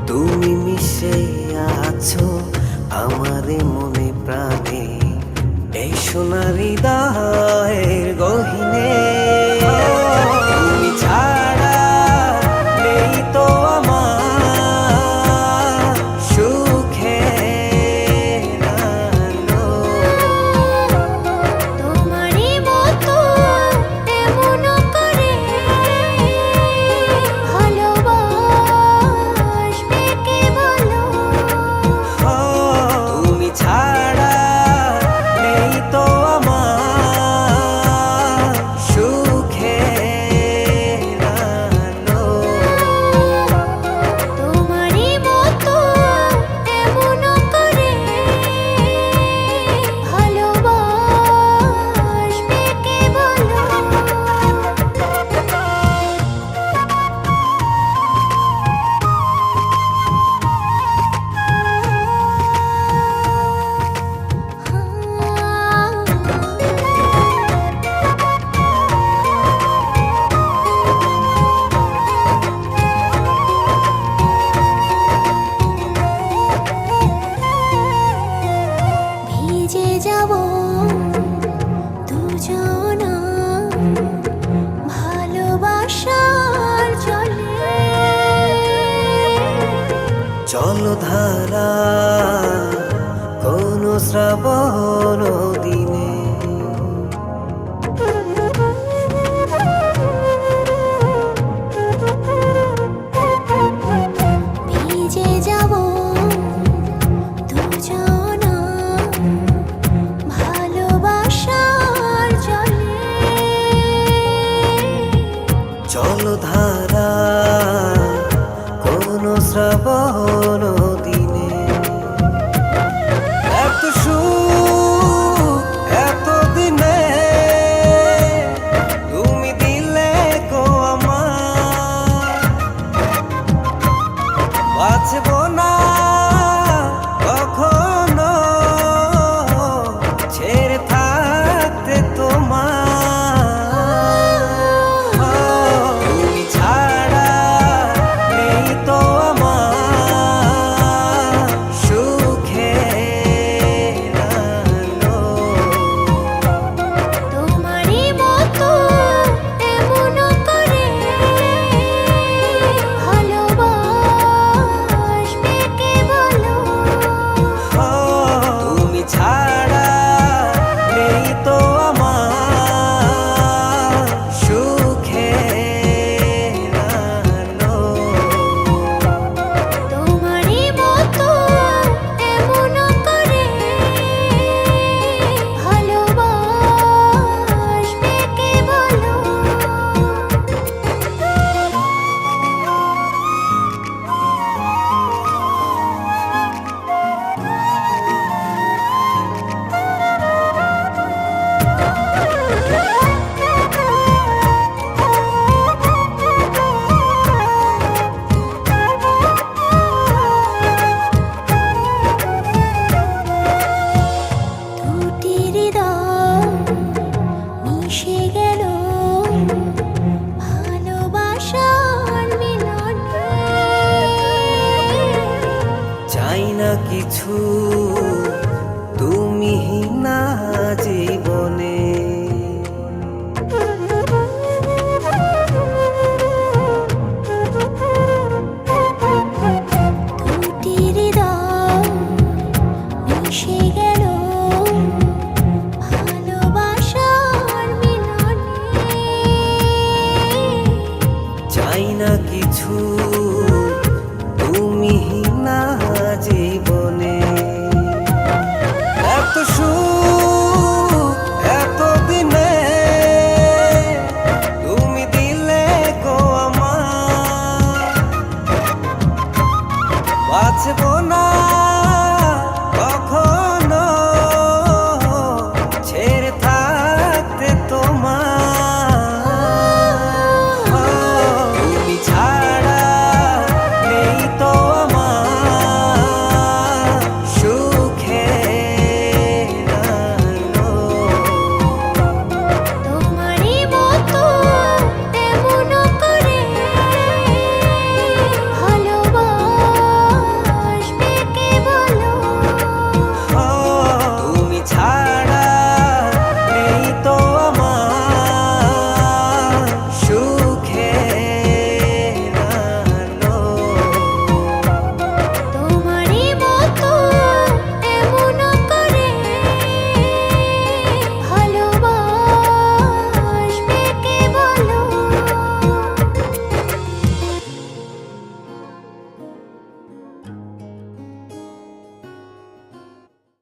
তুমি মিশে আছো আমারে মনে প্রাণে, এই সোনার হৃদয়ের গহীনে। তুমি ছাড়া নেই তো আমার সুখের আলো। তোমারই মতো এমন করে ভালোবাসবে কে বলো? তুমি ছাড়া নেই তো আমার সুখের আলো। তোমারই মতো এমন করে ভালোবাসবে কে বলো? ভিজে যাব দুজনা ভালোবাসার জলে। জলধারা কোন শ্রাবণ দিনে, ভিজে যাব দুজনা ভালোবাসার জলে। জলধারা কোন শ্রাবণ দিনে। এত সুখ এত দিনে তুমি দিলে গো আমার, বাঁচব না কখনো ছেড়ে থাকতে তোমার। তুমি ছাড়া নেই তো আমার সুখের আলো। তোমারই মতো এমন করে ভালোবাসবে কে বলো? তুমি ছাড়া নেই তো আমার সুখের আলো। তোমারই মতো এমন করে ভালোবাসবে কে বলো? দুটি হৃদয় মিশে গেল ভালোবাসার মিলনে। চাই না কিছু তুমি না জীবনে। দুটি হৃদয় মিশে গেল ভালোবাসার মিলনে। চাই না কিছু